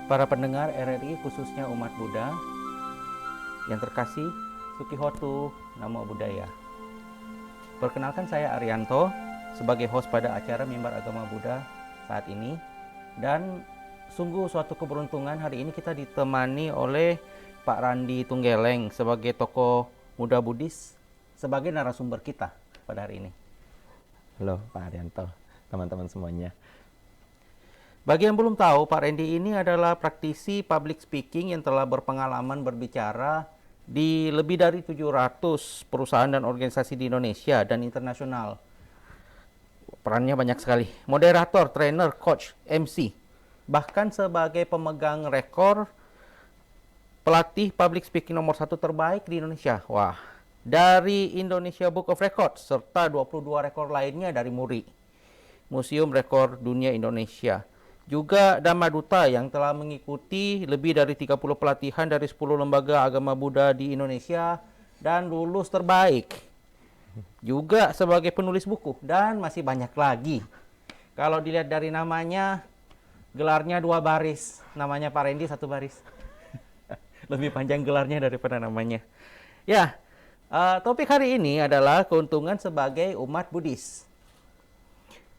Para pendengar RRI khususnya umat Buddha yang terkasih, Sukihotu Namo Buddhaya. Perkenalkan saya Arianto sebagai host pada acara Mimbar Agama Buddha saat ini. Dan sungguh suatu keberuntungan hari ini kita ditemani oleh Pak Randi Tunggeleng sebagai tokoh muda Buddhis sebagai narasumber kita pada hari ini. Halo Pak Arianto, teman-teman semuanya. Bagi yang belum tahu, Pak Randy ini adalah praktisi public speaking yang telah berpengalaman berbicara di lebih dari 700 perusahaan dan organisasi di Indonesia dan internasional. Perannya banyak sekali. Moderator, trainer, coach, MC. Bahkan sebagai pemegang rekor pelatih public speaking nomor 1 terbaik di Indonesia. Wah, dari Indonesia Book of Records serta 22 rekor lainnya dari MURI, Museum Rekor Dunia Indonesia. Juga Dhamma Duta yang telah mengikuti lebih dari 30 pelatihan dari 10 lembaga agama Buddha di Indonesia dan lulus terbaik. Juga sebagai penulis buku dan masih banyak lagi. Kalau dilihat dari namanya, gelarnya 2 baris. Namanya Pak Randy 1 baris. Lebih panjang gelarnya daripada namanya. Ya, topik hari ini adalah keuntungan sebagai umat Buddhis.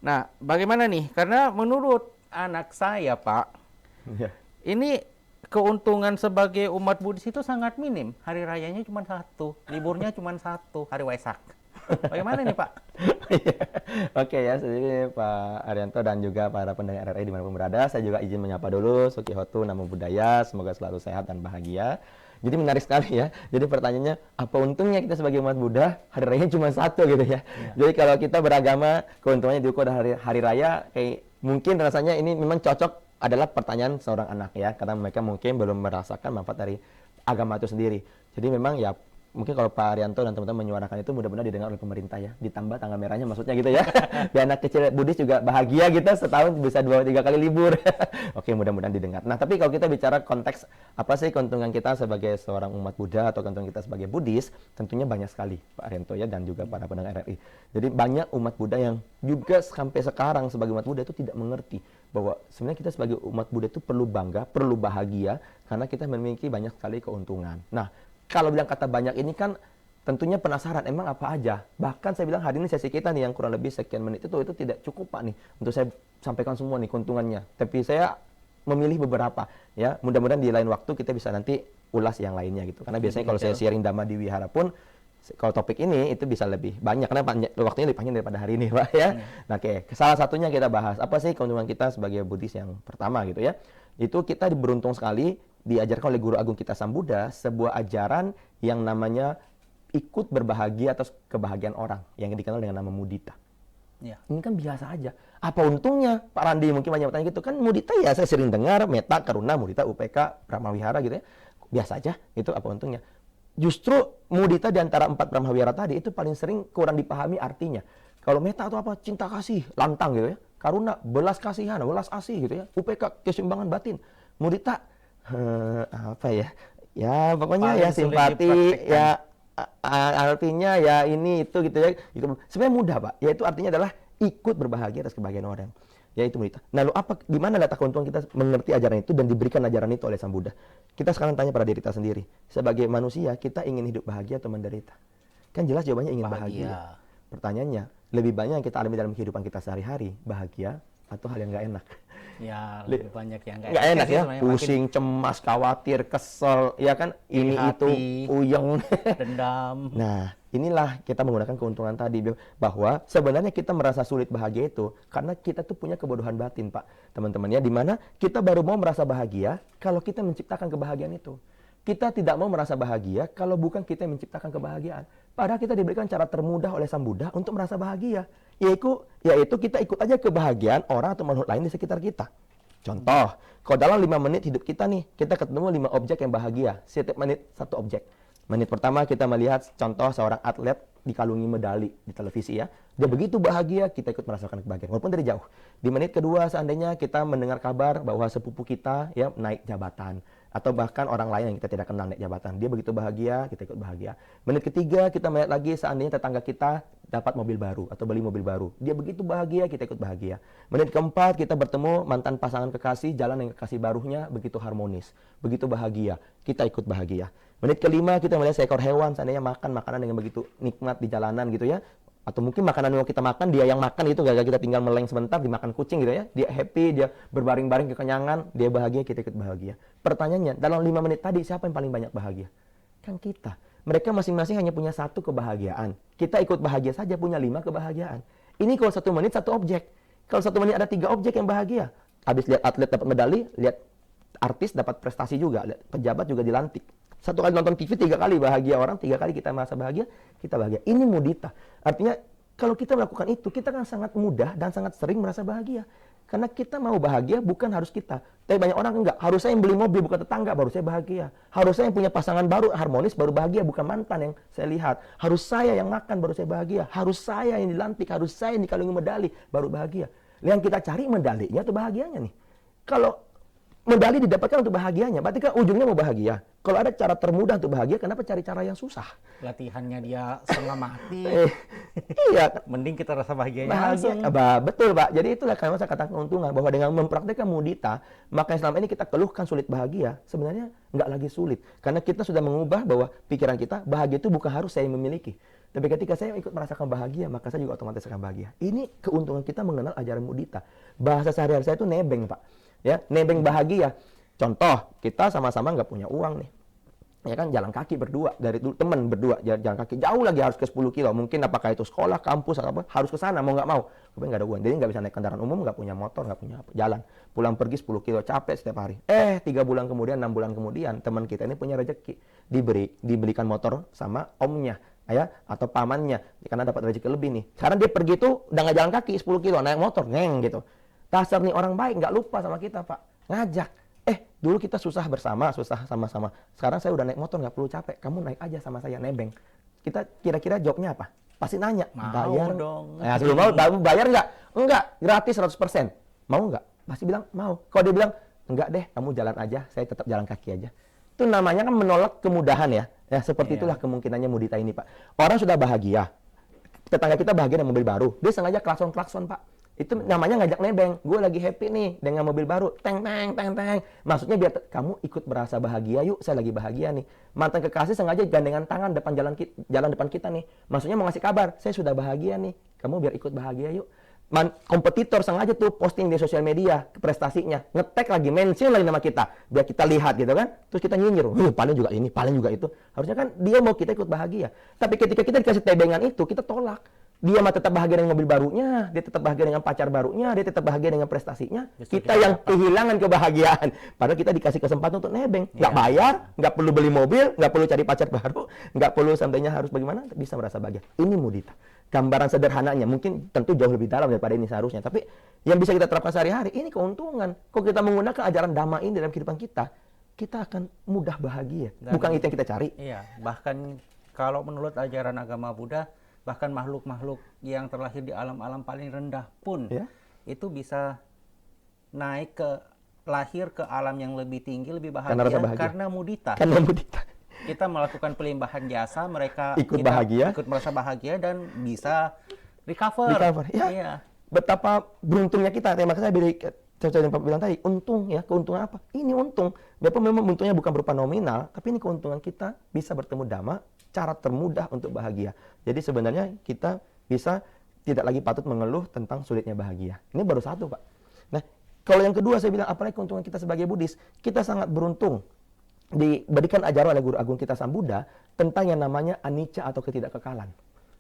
Nah, bagaimana nih? Karena menurut anak saya, Pak, ini keuntungan sebagai umat Buddhis itu sangat minim. Hari rayanya cuma 1, liburnya cuma 1, hari Waisak. Bagaimana nih, Pak? Oke ya, jadi Pak Arianto dan juga para pendengar RRI dimanapun berada, saya juga izin menyapa dulu Sukihotu Namo Buddhaya, semoga selalu sehat dan bahagia. Jadi menarik sekali ya. Jadi pertanyaannya, apa untungnya kita sebagai umat Buddha hari raya cuma 1 gitu ya? Jadi kalau kita beragama, keuntungannya diukur dari hari raya, kayak mungkin rasanya ini memang cocok adalah pertanyaan seorang anak ya, karena mereka mungkin belum merasakan manfaat dari agama itu sendiri. Jadi memang ya, mungkin kalau Pak Arianto dan teman-teman menyuarakan itu mudah-mudahan didengar oleh pemerintah ya, ditambah tanggal merahnya maksudnya gitu ya. Biar anak kecil Buddhis juga bahagia kita setahun bisa 2-3 kali libur. Oke, mudah-mudahan didengar. Nah, tapi kalau kita bicara konteks apa sih keuntungan kita sebagai seorang umat Buddha atau keuntungan kita sebagai Buddhis, tentunya banyak sekali Pak Arianto ya dan juga para pendengar RRI. Jadi banyak umat Buddha yang juga sampai sekarang sebagai umat Buddha itu tidak mengerti bahwa sebenarnya kita sebagai umat Buddha itu perlu bangga, perlu bahagia karena kita memiliki banyak sekali keuntungan. Nah, kalau bilang kata banyak ini kan tentunya penasaran emang apa aja. Bahkan saya bilang hari ini sesi kita nih yang kurang lebih sekian menit itu tidak cukup Pak nih untuk saya sampaikan semua nih keuntungannya. Tapi saya memilih beberapa ya. Mudah-mudahan di lain waktu kita bisa nanti ulas yang lainnya gitu. Karena biasanya kalau saya sharing Dhamma di Wihara pun kalau topik ini itu bisa lebih banyak karena waktunya lebih panjang daripada hari ini Pak ya. Nah, oke, salah satunya kita bahas apa sih keuntungan kita sebagai Buddhis yang pertama gitu ya. Itu kita beruntung sekali diajarkan oleh Guru Agung kita Sang Buddha sebuah ajaran yang namanya ikut berbahagia atas kebahagiaan orang yang dikenal dengan nama mudita. Ya. Ini kan biasa aja. Apa untungnya Pak Randi? Mungkin banyak bertanya gitu kan, mudita ya saya sering dengar metta, karuna, mudita, UPK, Brahmawihara gitu ya. Biasa aja, itu apa untungnya? Justru mudita di antara 4 Brahmawihara tadi itu paling sering kurang dipahami artinya. Kalau metta itu apa? Cinta kasih, lantang gitu ya. Karuna, belas kasihan, belas asih gitu ya. UPK, keseimbangan batin. Mudita, apa ya? Ya pokoknya paling ya simpati, ya artinya ya ini itu gitu ya. Gitu. Sebenarnya mudah Pak. Yaitu artinya adalah ikut berbahagia atas kebahagiaan orang. Yaitu mudita. Nah, gimana letak keuntungan kita mengerti ajaran itu dan diberikan ajaran itu oleh Sang Buddha? Kita sekarang tanya pada diri kita sendiri. Sebagai manusia, kita ingin hidup bahagia atau menderita? Kan jelas jawabannya ingin bahagia. Pertanyaannya, lebih banyak yang kita alami dalam kehidupan kita sehari-hari, bahagia atau hal yang nggak enak? Ya, lebih banyak yang nggak enak ya, pusing, cemas, khawatir, kesel, ya kan, ini hati, itu, uyeng, dendam. Nah, inilah kita menggunakan keuntungan tadi, bahwa sebenarnya kita merasa sulit bahagia itu karena kita tuh punya kebodohan batin, Pak, teman-teman ya, dimana kita baru mau merasa bahagia kalau kita menciptakan kebahagiaan itu. Kita tidak mau merasa bahagia kalau bukan kita yang menciptakan kebahagiaan. Padahal kita diberikan cara termudah oleh Sang Buddha untuk merasa bahagia. Yaitu kita ikut aja kebahagiaan orang atau makhluk lain di sekitar kita. Contoh, kalau dalam 5 menit hidup kita nih, kita ketemu 5 objek yang bahagia. Setiap menit 1 objek. Menit pertama kita melihat contoh seorang atlet dikalungi medali di televisi ya. Dia begitu bahagia, kita ikut merasakan kebahagiaan walaupun dari jauh. Di menit kedua seandainya kita mendengar kabar bahwa sepupu kita ya naik jabatan. Atau bahkan orang lain yang kita tidak kenal naik jabatan. Dia begitu bahagia, kita ikut bahagia. Menit ketiga kita melihat lagi seandainya tetangga kita dapat mobil baru atau beli mobil baru. Dia begitu bahagia, kita ikut bahagia. Menit keempat kita bertemu mantan pasangan kekasih, jalan dengan kekasih barunya begitu harmonis, begitu bahagia, kita ikut bahagia. Menit kelima kita melihat seekor hewan seandainya makan makanan dengan begitu nikmat di jalanan gitu ya. Atau mungkin makanan yang kita makan, dia yang makan itu gara-gara kita tinggal meleng sebentar, dimakan kucing gitu ya. Dia happy, dia berbaring-baring kekenyangan, dia bahagia, kita ikut bahagia. Pertanyaannya, dalam 5 menit tadi, siapa yang paling banyak bahagia? Kan kita. Mereka masing-masing hanya punya 1 kebahagiaan. Kita ikut bahagia saja punya 5 kebahagiaan. Ini kalau 1 menit 1 objek. Kalau 1 menit ada 3 objek yang bahagia. Habis lihat atlet dapat medali, lihat artis dapat prestasi juga, lihat pejabat juga dilantik. 1 kali nonton TV 3 kali bahagia orang, 3 kali kita merasa bahagia, kita bahagia. Ini mudita. Artinya kalau kita melakukan itu, kita kan sangat mudah dan sangat sering merasa bahagia. Karena kita mau bahagia bukan harus kita. Tapi banyak orang enggak. Harus saya yang beli mobil bukan tetangga baru saya bahagia. Harus saya yang punya pasangan baru harmonis baru bahagia bukan mantan yang saya lihat. Harus saya yang makan baru saya bahagia. Harus saya yang dilantik, harus saya yang dikalungi medali baru bahagia. Yang kita cari medalinya atau bahagianya nih. Kalau medali didapatkan untuk bahagianya, berarti kan ujungnya mau bahagia. Kalau ada cara termudah untuk bahagia, kenapa cari cara yang susah? Latihannya dia setengah mati. Iya, Mending kita rasa bahagianya bahagia. langsung. Betul, Pak. Jadi itulah karena saya katakan keuntungan bahwa dengan mempraktekkan mudita, maka yang selama ini kita keluhkan sulit bahagia, sebenarnya nggak lagi sulit. Karena kita sudah mengubah bahwa pikiran kita, bahagia itu bukan harus saya yang memiliki. Tapi ketika saya ikut merasakan bahagia, maka saya juga otomatis akan bahagia. Ini keuntungan kita mengenal ajaran mudita. Bahasa sehari-hari saya itu nebeng, Pak. Ya, nebeng bahagia. Contoh, kita sama-sama nggak punya uang nih. Ya kan, jalan kaki berdua, dari dulu teman berdua, jalan kaki jauh lagi harus ke 10 kilo. Mungkin apakah itu sekolah, kampus, atau apa, harus ke sana, mau nggak mau. Tapi nggak ada uang, jadi nggak bisa naik kendaraan umum, nggak punya motor, nggak punya apa. Jalan, pulang pergi 10 kilo, capek setiap hari. 3 bulan kemudian, 6 bulan kemudian, teman kita ini punya rezeki. Dibelikan motor sama omnya, ya, atau pamannya, karena dapat rezeki lebih nih. Sekarang dia pergi tuh, udah nggak jalan kaki 10 kilo, naik motor, ngeng gitu. Dasar nih orang baik, nggak lupa sama kita, Pak. Ngajak. Dulu kita susah bersama, susah sama-sama. Sekarang saya udah naik motor, nggak perlu capek. Kamu naik aja sama saya, nebeng. Kita kira-kira jawabnya apa? Pasti nanya. Mau bayar dong. Nah, sebelum mau, bayar nggak? Enggak, gratis 100%. Mau nggak? Pasti bilang, mau. Kalau dia bilang, enggak deh, kamu jalan aja, saya tetap jalan kaki aja. Itu namanya kan menolak kemudahan ya. Ya, seperti itulah kemungkinannya mudita ini, Pak. Orang sudah bahagia. Tetangga kita bahagia dengan mobil baru. Dia sengaja klakson-klakson, Pak. Itu namanya ngajak nebeng. Gue lagi happy nih dengan mobil baru. Teng, teng, teng, teng. Maksudnya biar kamu ikut merasa bahagia yuk. Saya lagi bahagia nih. Mantan kekasih sengaja gandengan tangan depan jalan depan kita nih. Maksudnya mau ngasih kabar. Saya sudah bahagia nih. Kamu biar ikut bahagia yuk. Kompetitor sengaja tuh posting di sosial media prestasinya. Ngetek lagi, mention lagi nama kita. Biar kita lihat gitu kan. Terus kita nyinyir. Paling juga ini, paling juga itu. Harusnya kan dia mau kita ikut bahagia. Tapi ketika kita dikasih tebengan itu, kita tolak. Dia mah tetap bahagia dengan mobil barunya, dia tetap bahagia dengan pacar barunya, dia tetap bahagia dengan prestasinya. Justru kita yang kehilangan kebahagiaan. Padahal kita dikasih kesempatan untuk nebeng. Nggak bayar, nggak perlu beli mobil, nggak perlu cari pacar baru, nggak perlu sampainya harus bagaimana, bisa merasa bahagia. Ini mudita. Gambaran sederhananya, mungkin tentu jauh lebih dalam daripada ini seharusnya. Tapi yang bisa kita terapkan sehari-hari, ini keuntungan. Kalau kita menggunakan ajaran Dhamma ini dalam kehidupan kita, kita akan mudah bahagia. Bukan itu yang kita cari. Iya, bahkan kalau menurut ajaran agama Buddha, bahkan makhluk-makhluk yang terlahir di alam-alam paling rendah pun itu bisa naik lahir ke alam yang lebih tinggi, lebih bahagia karena mudita. Karena mudita. Kita melakukan pelimbahan jasa, mereka ikut merasa bahagia dan bisa recover. Ya. Betapa beruntungnya kita. Makanya saya beri yang Pak bilang tadi, untung ya, keuntungan apa? Ini untung. Biarpun memang untungnya bukan berupa nominal, tapi ini keuntungan kita bisa bertemu Dhamma, cara termudah untuk bahagia. Jadi sebenarnya kita bisa tidak lagi patut mengeluh tentang sulitnya bahagia. Ini baru satu, Pak. Nah, kalau yang kedua saya bilang, apalagi keuntungan kita sebagai Buddhis, kita sangat beruntung diberikan ajaran oleh Guru Agung kita Sang Buddha tentang yang namanya anicca atau ketidakkekalan.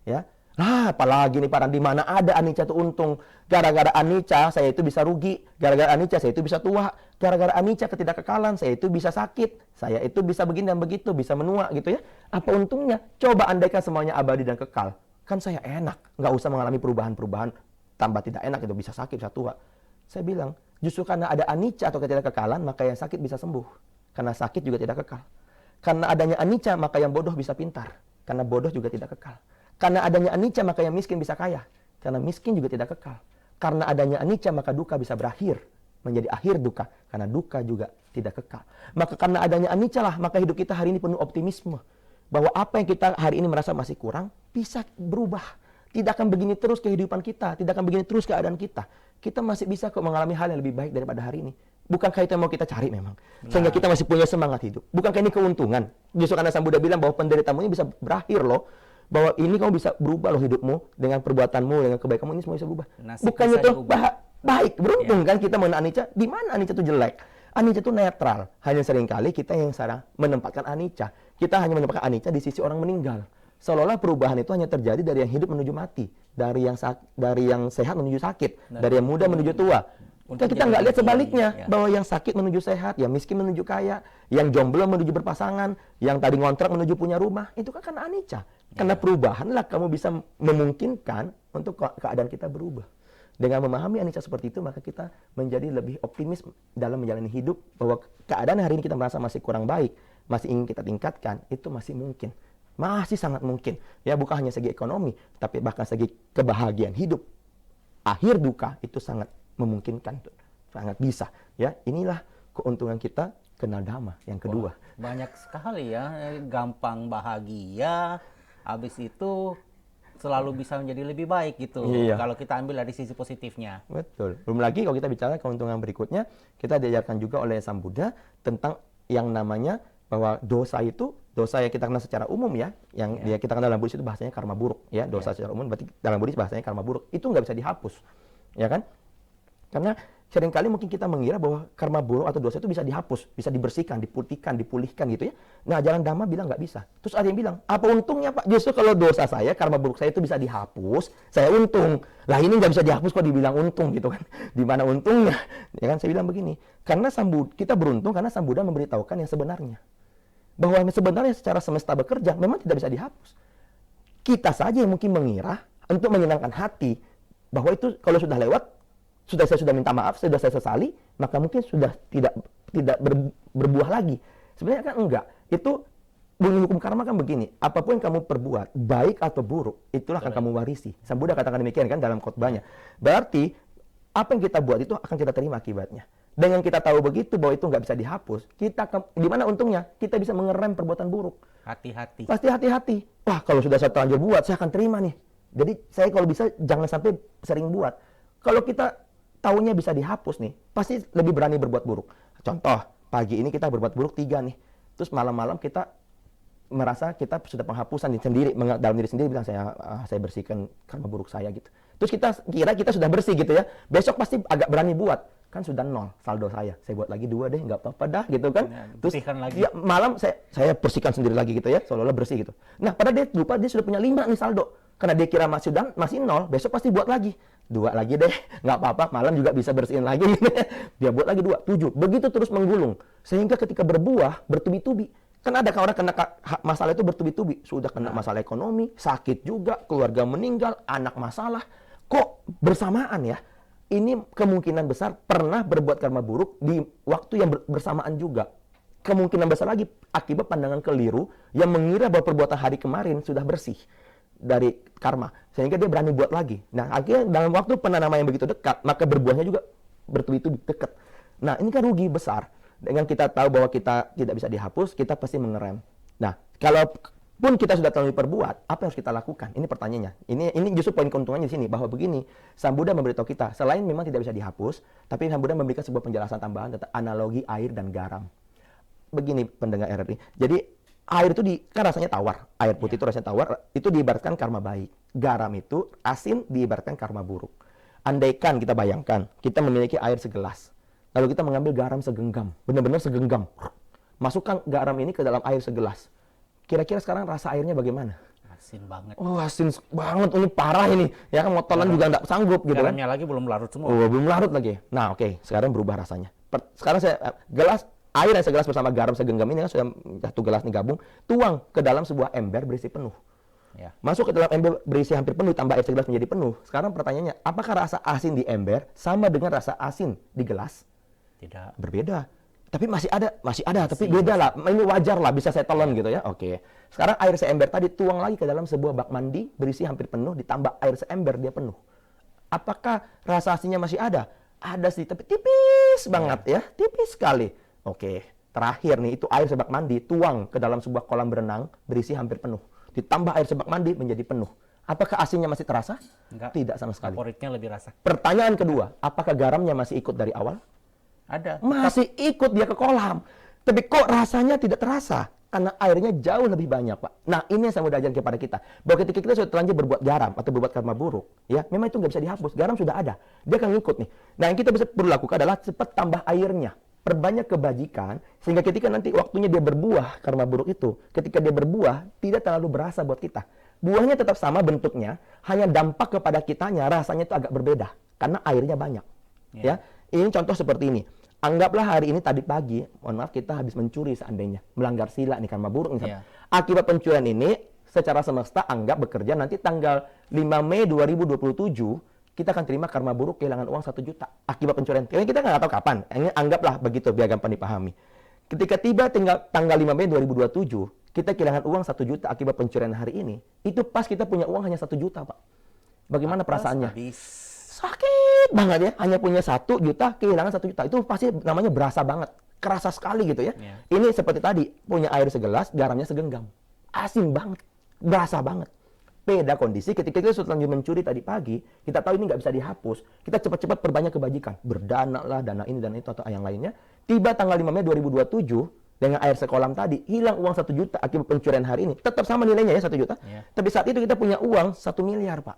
Ya. Apalagi nih Pak, di mana ada anicca itu untung. Gara-gara anicca saya itu bisa rugi, gara-gara anicca saya itu bisa tua, gara-gara anicca ketidakkekalan saya itu bisa sakit, saya itu bisa begini dan begitu, bisa menua gitu ya. Apa untungnya? Coba andaikan semuanya abadi dan kekal. Kan saya enak, nggak usah mengalami perubahan-perubahan tambah tidak enak itu, bisa sakit, bisa tua. Saya bilang, justru karena ada anicca atau ketidakkekalan, maka yang sakit bisa sembuh. Karena sakit juga tidak kekal. Karena adanya anicca, maka yang bodoh bisa pintar. Karena bodoh juga tidak kekal. Karena adanya anicca, maka yang miskin bisa kaya. Karena miskin juga tidak kekal. Karena adanya anicca, maka duka bisa berakhir menjadi akhir duka. Karena duka juga tidak kekal. Maka karena adanya anicca lah, maka hidup kita hari ini penuh optimisme. Bahwa apa yang kita hari ini merasa masih kurang, bisa berubah. Tidak akan begini terus kehidupan kita, tidak akan begini terus keadaan kita. Kita masih bisa kok mengalami hal yang lebih baik daripada hari ini. Bukankah itu yang mau kita cari memang? Sehingga kita masih punya semangat hidup. Bukankah ini keuntungan? Justru karena Sang Buddha bilang bahwa penderitaanmu ini bisa berakhir loh. Bahwa ini kamu bisa berubah loh hidupmu. Dengan perbuatanmu, dengan kebaikanmu ini semua bisa berubah. Bukannya itu baik, beruntung kan kita mengenai anicca. Di mana anicca itu jelek? Anicca itu netral. Hanya seringkali kita yang salah menempatkan anicca. Kita hanya menempatkan anicca di sisi orang meninggal. Seolah-olah perubahan itu hanya terjadi dari yang hidup menuju mati. Dari yang sehat menuju sakit. Dari yang muda menuju tua. Kita nggak lihat sebaliknya, bahwa yang sakit menuju sehat, yang miskin menuju kaya, yang jomblo menuju berpasangan, yang tadi ngontrak menuju punya rumah. Itu kan karena anicca. Karena perubahanlah kamu bisa memungkinkan untuk keadaan kita berubah. Dengan memahami anicca seperti itu, maka kita menjadi lebih optimis dalam menjalani hidup, bahwa keadaan hari ini kita merasa masih kurang baik, masih ingin kita tingkatkan, itu masih mungkin. Masih sangat mungkin. Ya, bukan hanya segi ekonomi, tapi bahkan segi kebahagiaan hidup. Akhir duka itu sangat memungkinkan, sangat bisa. Ya, inilah keuntungan kita kenal Dhamma yang kedua. Wah, banyak sekali ya, gampang bahagia, habis itu selalu bisa menjadi lebih baik gitu. Iya. Kalau kita ambil dari sisi positifnya. Betul. Belum lagi kalau kita bicara keuntungan berikutnya, kita diajarkan juga oleh Sang Buddha tentang yang namanya bahwa dosa yang kita kenal secara umum ya, yang kita kenal dalam Buddhis itu bahasanya karma buruk ya. Dosa secara umum berarti dalam Buddhis bahasanya karma buruk. Itu nggak bisa dihapus. Ya kan? Karena seringkali mungkin kita mengira bahwa karma buruk atau dosa itu bisa dihapus, bisa dibersihkan, diputihkan, dipulihkan gitu ya. Nah, ajaran Dhamma bilang nggak bisa. Terus ada yang bilang, apa untungnya Pak? Justru kalau dosa saya, karma buruk saya itu bisa dihapus, saya untung. Lah ini nggak bisa dihapus kok dibilang untung gitu kan. Di mana untungnya? Ya kan, saya bilang begini, karena kita beruntung karena Sang Buddha memberitahukan yang sebenarnya. Bahwa sebenarnya secara semesta bekerja memang tidak bisa dihapus. Kita saja yang mungkin mengira untuk menyenangkan hati bahwa itu kalau sudah lewat, saya sudah minta maaf, sudah saya sesali, maka mungkin sudah tidak berbuah lagi. Sebenarnya kan enggak. Itu bunyi hukum karma kan begini, apapun yang kamu perbuat, baik atau buruk, itulah akan kamu warisi. Sang Buddha katakan demikian kan dalam khotbahnya. Berarti apa yang kita buat itu akan kita terima akibatnya. Dengan kita tahu begitu bahwa itu nggak bisa dihapus, di mana untungnya kita bisa mengerem perbuatan buruk. Hati-hati. Pasti hati-hati. Wah, kalau sudah saya terlanjur buat, saya akan terima nih. Jadi saya kalau bisa jangan sampai sering buat. Kalau kita tahunya bisa dihapus nih, pasti lebih berani berbuat buruk. Contoh, pagi ini kita berbuat buruk 3 nih. Terus malam-malam kita merasa kita sudah penghapusan sendiri, dalam diri sendiri bilang saya bersihkan karma buruk saya gitu. Terus kita kira kita sudah bersih gitu ya. Besok pasti agak berani buat. Kan sudah 0 saldo saya. Saya buat lagi 2 deh, nggak apa-apa dah gitu kan. Ya, terus lagi. Ya, malam saya bersihkan sendiri lagi gitu ya, seolah-olah bersih gitu. Nah, pada dia lupa dia sudah punya 5 nih saldo. Karena dia kira masih 0, besok pasti buat lagi. 2 lagi deh, nggak apa-apa, malam juga bisa bersihin lagi. Dia buat lagi 2, 7. Begitu terus menggulung. Sehingga ketika berbuah, bertubi-tubi. Kan ada orang kena masalah itu bertubi-tubi. Sudah kena masalah ekonomi, sakit juga, keluarga meninggal, anak masalah. Kok bersamaan ya? Ini kemungkinan besar pernah berbuat karma buruk di waktu yang bersamaan juga. Kemungkinan besar lagi akibat pandangan keliru yang mengira bahwa perbuatan hari kemarin sudah bersih dari karma, sehingga dia berani buat lagi. Nah, akhirnya dalam waktu penanaman yang begitu dekat, maka berbuahnya juga bertubi-tubi dekat. Nah, ini kan rugi besar. Dengan kita tahu bahwa kita tidak bisa dihapus, kita pasti mengerem. Nah, kalaupun kita sudah terlalu berbuat, apa yang harus kita lakukan? Ini pertanyaannya. Ini justru poin keuntungannya di sini, bahwa begini, Sang Buddha memberitahu kita, selain memang tidak bisa dihapus, tapi Sang Buddha memberikan sebuah penjelasan tambahan tentang analogi air dan garam. Begini pendengar RRI. Jadi air itu kan rasanya tawar. Air putih itu rasanya tawar, itu diibaratkan karma baik. Garam itu asin diibaratkan karma buruk. Andaikan kita bayangkan, kita memiliki air segelas. Lalu kita mengambil garam segenggam. Benar-benar segenggam. Masukkan garam ini ke dalam air segelas. Kira-kira sekarang rasa airnya bagaimana? Asin banget. Oh, asin banget. Ini parah ini. Ya kan motolan juga nggak sanggup gitu kan. Garamnya lagi belum larut semua. Oh, belum larut lagi. Nah, oke. Sekarang berubah rasanya. Sekarang air yang segelas bersama garam segenggam ini kan sudah 1 gelas nih gabung, tuang ke dalam sebuah ember berisi penuh. Ya. Masuk ke dalam ember berisi hampir penuh, tambah air segelas menjadi penuh. Sekarang pertanyaannya, apakah rasa asin di ember sama dengan rasa asin di gelas? Tidak. Berbeda. Tapi masih ada, tapi beda lah. Ini wajar lah, bisa saya telan gitu ya. Oke. Sekarang air seember tadi tuang lagi ke dalam sebuah bak mandi berisi hampir penuh, ditambah air seember dia penuh. Apakah rasa asinnya masih ada? Ada sih, tapi tipis banget ya, tipis sekali. Oke, terakhir nih, itu air sebak mandi, tuang ke dalam sebuah kolam berenang, berisi hampir penuh. Ditambah air sebak mandi menjadi penuh. Apakah asinnya masih terasa? Enggak. Tidak sama sekali. Favoritnya lebih rasa. Pertanyaan kedua, apakah garamnya masih ikut dari awal? Ada. Masih ikut dia ke kolam. Tapi kok rasanya tidak terasa? Karena airnya jauh lebih banyak, Pak. Nah, ini yang saya mau ajarkan kepada kita. Bahwa ketika kita sudah terlanjur berbuat garam atau berbuat karma buruk, ya, memang itu nggak bisa dihapus. Garam sudah ada. Dia akan ngikut nih. Nah, yang kita bisa perlu lakukan adalah cepat tambah airnya. Perbanyak kebajikan, sehingga ketika nanti waktunya dia berbuah, karma buruk itu, ketika dia berbuah, tidak terlalu berasa buat kita. Buahnya tetap sama bentuknya, hanya dampak kepada kitanya, rasanya itu agak berbeda. Karena airnya banyak. Ya, ini contoh seperti ini. Anggaplah hari ini tadi pagi, mohon maaf kita habis mencuri seandainya, melanggar sila nih karma buruk nih. Akibat pencurian ini secara semesta anggap bekerja nanti tanggal 5 Mei 2027 kita akan terima karma buruk kehilangan uang 1 juta akibat pencurian. Ini kita nggak tahu kapan. Ini anggaplah begitu biar gampang dipahami. Ketika tiba tanggal 5 Mei 2027, kita kehilangan uang 1 juta akibat pencurian hari ini. Itu pas kita punya uang hanya 1 juta, Pak. Bagaimana perasaannya? Sakit banget ya, hanya punya 1 juta, kehilangan 1 juta. Itu pasti namanya berasa banget, kerasa sekali gitu ya. Ini seperti tadi, punya air segelas, garamnya segenggam. Asin banget, berasa banget. Beda kondisi ketika kita sudah lanjut mencuri tadi pagi, kita tahu ini nggak bisa dihapus. Kita cepat-cepat perbanyak kebajikan. Berdana lah, dana ini, dana itu, atau yang lainnya. Tiba tanggal 5 Mei 2027, dengan air sekolam tadi, hilang uang 1 juta akibat pencurian hari ini. Tetap sama nilainya ya 1 juta. Tapi saat itu kita punya uang 1 miliar, Pak.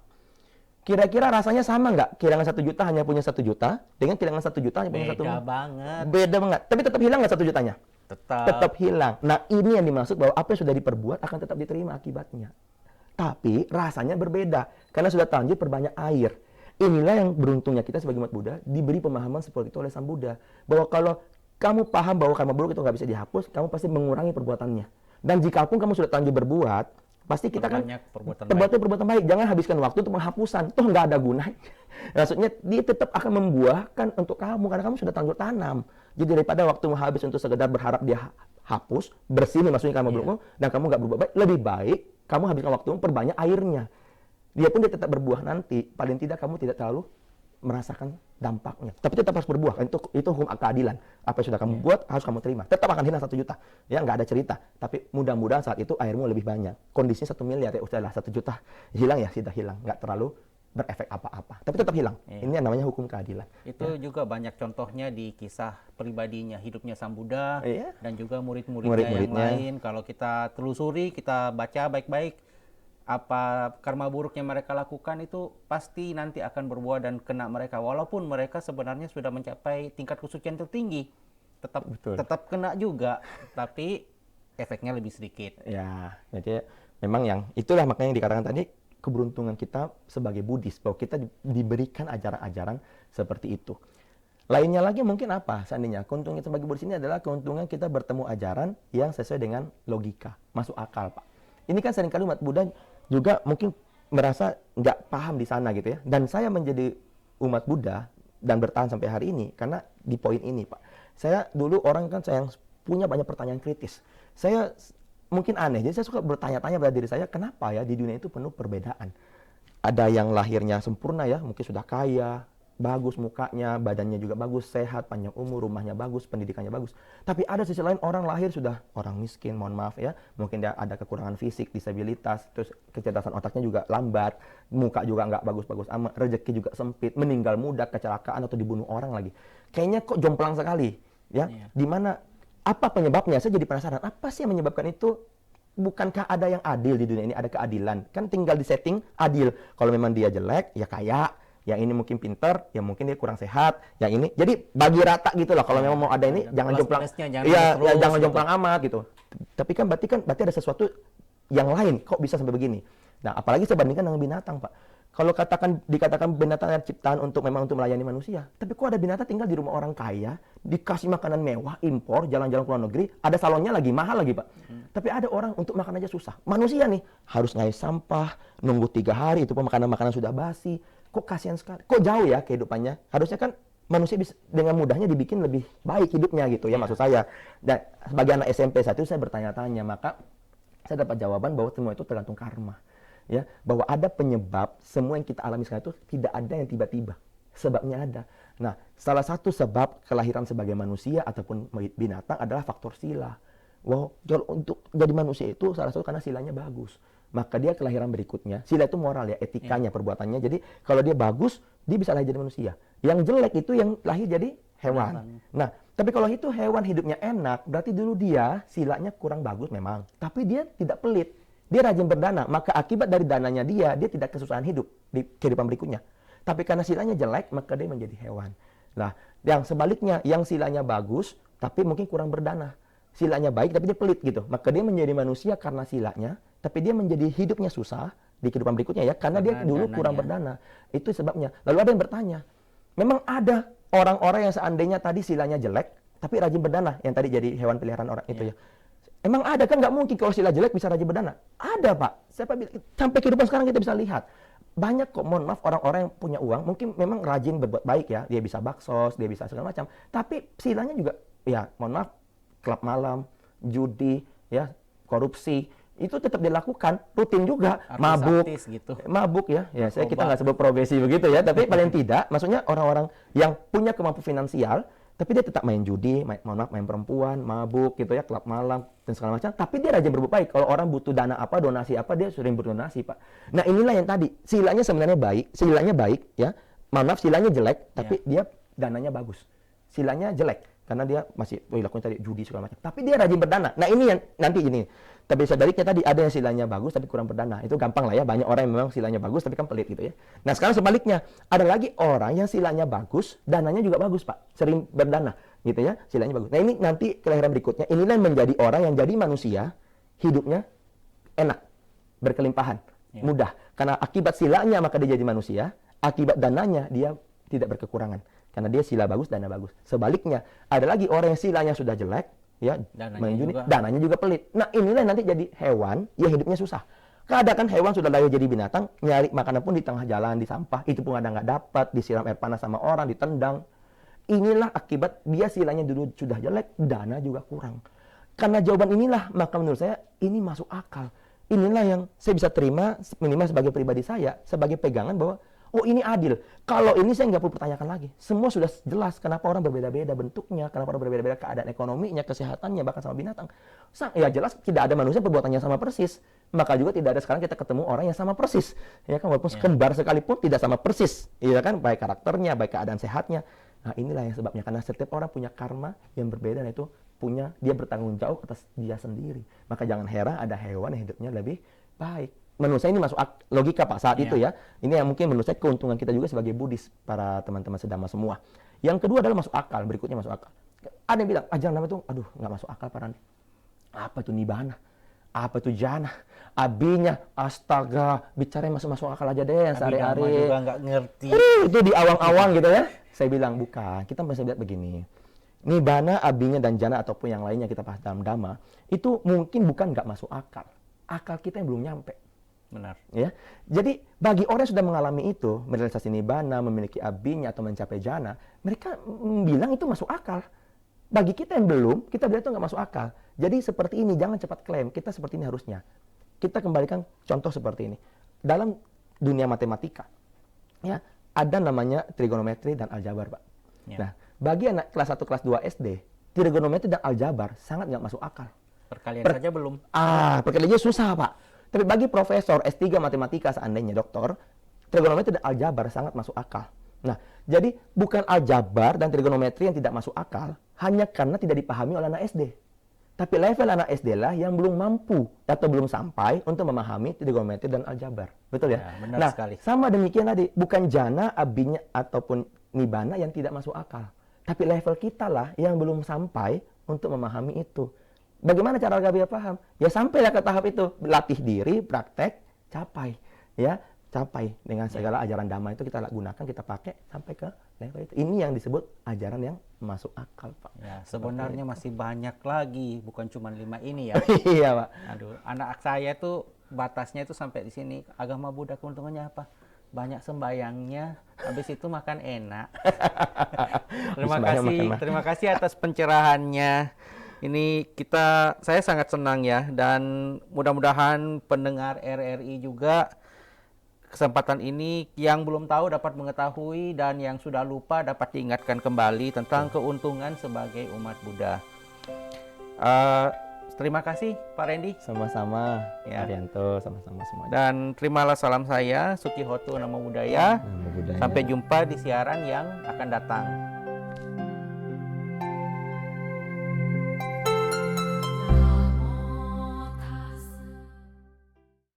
Kira-kira rasanya sama nggak? Kehilangan 1 juta hanya punya 1 juta, dengan kehilangan 1 juta hanya punya 1 miliar. Beda banget. Beda banget. Tapi tetap hilang nggak 1 jutanya? Tetap Hilang. Nah, ini yang dimaksud bahwa apa yang sudah diperbuat akan tetap diterima akibatnya. Tapi rasanya berbeda karena sudah terlanjur perbanyak air. Inilah yang beruntungnya kita sebagai umat Buddha diberi pemahaman seperti itu oleh Sang Buddha. Bahwa kalau kamu paham bahwa karma buruk itu nggak bisa dihapus, kamu pasti mengurangi perbuatannya. Dan jikapun kamu sudah terlanjur berbuat, pasti kita kan perbuatan baik. Jangan habiskan waktu untuk penghapusan. Toh nggak ada gunanya. Maksudnya dia tetap akan membuahkan untuk kamu karena kamu sudah terlanjur tanam. Jadi daripada waktu habis untuk sekedar berharap dia hapus, bersih nih maksudnya karma burukmu, dan kamu nggak berbuat baik, lebih baik kamu habiskan waktu perbanyak airnya. Dia pun dia tetap berbuah nanti. Paling tidak kamu tidak terlalu merasakan dampaknya. Tapi tetap harus berbuah. Itu hukum keadilan. Apa yang sudah kamu buat harus kamu terima. Tetap akan hilang 1 juta. Ya nggak ada cerita. Tapi mudah-mudahan saat itu airmu lebih banyak. Kondisinya 1 miliar ya udahlah 1 juta hilang ya sudah hilang. Nggak terlalu berefek apa-apa. Tapi tetap hilang. Ini yang namanya hukum keadilan. Itu juga banyak contohnya di kisah pribadinya, hidupnya Sang Buddha dan juga murid-muridnya yang lain. Kalau kita telusuri, kita baca baik-baik apa karma buruk yang mereka lakukan itu pasti nanti akan berbuah dan kena mereka. Walaupun mereka sebenarnya sudah mencapai tingkat kesucian tertinggi, tetap kena juga, tapi efeknya lebih sedikit. Ya, jadi memang yang itulah makanya yang dikatakan tadi keberuntungan kita sebagai Buddhis bahwa kita diberikan ajaran-ajaran seperti itu. Lainnya lagi mungkin apa seandainya keuntungan sebagai Buddhis ini adalah keuntungan kita bertemu ajaran yang sesuai dengan logika, masuk akal, Pak. Ini kan seringkali umat Buddha juga mungkin merasa nggak paham di sana gitu ya. Dan saya menjadi umat Buddha dan bertahan sampai hari ini karena di poin ini, Pak. Saya dulu orang kan saya yang punya banyak pertanyaan kritis. Saya mungkin aneh, jadi saya suka bertanya-tanya pada diri saya, kenapa ya di dunia itu penuh perbedaan. Ada yang lahirnya sempurna ya, mungkin sudah kaya, bagus mukanya, badannya juga bagus, sehat, panjang umur, rumahnya bagus, pendidikannya bagus. Tapi ada sisi lain orang lahir sudah orang miskin, mohon maaf ya, mungkin dia ada kekurangan fisik, disabilitas, terus kecerdasan otaknya juga lambat, muka juga nggak bagus-bagus amat, rezeki juga sempit, meninggal muda, kecelakaan atau dibunuh orang lagi. Kayaknya kok jomplang sekali, ya. Dimana apa penyebabnya? Saya jadi penasaran, apa sih yang menyebabkan itu? Bukankah ada yang adil di dunia ini? Ada keadilan. Kan tinggal di setting adil. Kalau memang dia jelek, ya kaya. Yang ini mungkin pinter, ya mungkin dia kurang sehat. Yang ini, jadi bagi rata gitu lah. Kalau memang mau ada ini, jangan jomplang. Iya, jangan jomplang amat gitu. Tapi kan berarti ada sesuatu yang lain. Kok bisa sampai begini? Nah, apalagi saya bandingkan dengan binatang, Pak. Kalau dikatakan binatang adalah ciptaan untuk melayani manusia, tapi kok ada binatang tinggal di rumah orang kaya, dikasih makanan mewah, impor, jalan-jalan ke luar negeri, ada salonnya lagi, mahal lagi, Pak. Tapi ada orang untuk makan aja susah. Manusia nih, harus ngais sampah, nunggu 3 hari, itu pun makanan-makanan sudah basi. Kok kasihan sekali. Kok jauh ya kehidupannya? Harusnya kan manusia bisa dengan mudahnya dibikin lebih baik hidupnya gitu ya, maksud saya. Dan sebagai anak SMP saat itu saya bertanya-tanya, maka saya dapat jawaban bahwa semua itu tergantung karma. Ya, bahwa ada penyebab semua yang kita alami sekarang itu tidak ada yang tiba-tiba. Sebabnya ada. Nah, salah satu sebab kelahiran sebagai manusia ataupun binatang adalah faktor sila. Wow, kalau untuk jadi manusia itu salah satu karena silanya bagus. Maka dia kelahiran berikutnya, sila itu moral ya, etikanya, perbuatannya. Jadi kalau dia bagus, dia bisa lahir jadi manusia. Yang jelek itu yang lahir jadi hewan. Nah, tapi kalau itu hewan hidupnya enak, berarti dulu dia silanya kurang bagus memang. Tapi dia tidak pelit. Dia rajin berdana. Maka akibat dari dananya dia tidak kesusahan hidup di kehidupan berikutnya. Tapi karena silanya jelek, maka dia menjadi hewan. Nah, yang sebaliknya, yang silanya bagus, tapi mungkin kurang berdana. Silanya baik, tapi dia pelit gitu. Maka dia menjadi manusia karena silanya, tapi dia menjadi hidupnya susah di kehidupan berikutnya ya, karena dia dulu kurang berdana. Itu sebabnya. Lalu ada yang bertanya, memang ada orang-orang yang seandainya tadi silanya jelek, tapi rajin berdana, yang tadi jadi hewan peliharaan orang itu ya. Emang ada kan? Nggak mungkin kalau sila jelek bisa rajin berdana. Ada Pak. Sampai kehidupan sekarang kita bisa lihat. Banyak kok, mohon maaf, orang-orang yang punya uang, mungkin memang rajin berbuat baik ya. Dia bisa baksos, dia bisa segala macam. Tapi silanya juga, ya mohon maaf, klub malam, judi, ya korupsi. Itu tetap dilakukan, rutin juga, mabuk, gitu. Mabuk ya. Kita nggak sebut progresi begitu ya, tapi paling tidak, maksudnya orang-orang yang punya kemampuan finansial, tapi dia tetap main judi, main perempuan, mabuk gitu ya, klub malam dan segala macam. Tapi dia rajin berbuat baik. Kalau orang butuh dana apa, donasi apa, dia sering berdonasi Pak. Nah inilah yang tadi, silanya sebenarnya baik, ya. Silanya jelek, tapi dia dananya bagus. Silanya jelek karena dia masih lakukan tadi judi segala macam. Tapi dia rajin berdana. Nah ini yang nanti ini. Tapi sebaliknya tadi ada yang silanya bagus tapi kurang berdana. Itu gampang lah ya. Banyak orang yang memang silanya bagus tapi kan pelit gitu ya. Nah sekarang sebaliknya. Ada lagi orang yang silanya bagus, dananya juga bagus Pak. Sering berdana gitu ya. Silanya bagus. Nah ini nanti kelahiran berikutnya. Inilah yang menjadi orang yang jadi manusia. Hidupnya enak. Berkelimpahan. Mudah. Karena akibat silanya maka dia jadi manusia. Akibat dananya dia tidak berkekurangan. Karena dia sila bagus, dana bagus. Sebaliknya, ada lagi orang yang silanya sudah jelek, ya, dananya juga pelit. Nah, inilah nanti jadi hewan yang hidupnya susah. Kadang kan hewan sudah lahir jadi binatang, nyari makanan pun di tengah jalan, di sampah, itu pun kadang nggak dapat, disiram air panas sama orang, ditendang. Inilah akibat dia silanya dulu sudah jelek, dana juga kurang. Karena jawaban inilah, maka menurut saya ini masuk akal. Inilah yang saya bisa terima minimal sebagai pribadi saya, sebagai pegangan bahwa oh ini adil. Kalau ini saya nggak perlu pertanyakan lagi. Semua sudah jelas kenapa orang berbeda-beda bentuknya, kenapa orang berbeda-beda keadaan ekonominya, kesehatannya, bahkan sama binatang. Ya jelas tidak ada manusia perbuatannya sama persis. Maka juga tidak ada sekarang kita ketemu orang yang sama persis. Ya kan, walaupun kembar sekalipun tidak sama persis. Iya kan, baik karakternya, baik keadaan sehatnya. Nah inilah yang sebabnya. Karena setiap orang punya karma yang berbeda, dan itu dia bertanggung jawab atas dia sendiri. Maka jangan heran ada hewan yang hidupnya lebih baik. Menurut saya ini masuk logika Pak saat itu ya. Ini yang mungkin menurut saya keuntungan kita juga sebagai Buddhis, para teman-teman sedama semua. Yang kedua adalah masuk akal, berikutnya masuk akal. Ada yang bilang, ajaran nama itu, aduh nggak masuk akal Pak Randi. Apa itu nibbana? Apa itu jana? Abinya, astaga, bicara yang masuk akal aja deh yang sehari-hari. juga nggak ngerti. Itu di awang-awang gitu ya. Saya bilang, bukan, kita bisa lihat begini. Nibbana, abinya, dan jana ataupun yang lainnya kita bahas dalam Dhamma, itu mungkin bukan nggak masuk akal. Akal kita yang belum nyampe. Benar. Ya. Jadi bagi orang yang sudah mengalami itu, merealisasi nibbana, memiliki abinya atau mencapai jana, mereka bilang itu masuk akal. Bagi kita yang belum, kita bilang itu nggak masuk akal. Jadi seperti ini, jangan cepat klaim, kita seperti ini harusnya. Kita kembalikan contoh seperti ini. Dalam dunia matematika, ya, ada namanya trigonometri dan aljabar, Pak. Ya. Nah, bagi anak kelas 1, kelas 2 SD, trigonometri dan aljabar sangat nggak masuk akal. Perkalian saja belum. Perkaliannya susah, Pak. Tapi bagi profesor S3 matematika seandainya doktor, trigonometri dan aljabar sangat masuk akal. Nah, jadi bukan aljabar dan trigonometri yang tidak masuk akal hanya karena tidak dipahami oleh anak SD. Tapi level anak SD lah yang belum mampu atau belum sampai untuk memahami trigonometri dan aljabar. Betul ya? Benar sekali. Sama demikian tadi, bukan jana, abinya ataupun nibbana yang tidak masuk akal. Tapi level kita lah yang belum sampai untuk memahami itu. Bagaimana cara agar biar paham? Ya sampailah ke tahap itu, latih diri, praktek, capai, ya capai dengan segala ajaran Dhamma itu kita gunakan, kita pakai sampai ke level itu. Ini yang disebut ajaran yang masuk akal, Pak. Ya, sebenarnya masih banyak lagi, bukan cuma 5 ini ya. Iya, Pak. Aduh, anak saya tuh batasnya itu sampai di sini. Agama Buddha keuntungannya apa? Banyak sembayangnya, habis itu makan enak. Terima kasih atas pencerahannya. Ini saya sangat senang ya, dan mudah-mudahan pendengar RRI juga kesempatan ini yang belum tahu dapat mengetahui dan yang sudah lupa dapat diingatkan kembali tentang keuntungan sebagai umat Buddha. Terima kasih Pak Randy. Sama-sama, Ya. Arianto, sama-sama semuanya. Dan terimalah salam saya, Sukihoto Namo Buddhaya. Namo Buddhaya. Sampai jumpa di siaran yang akan datang.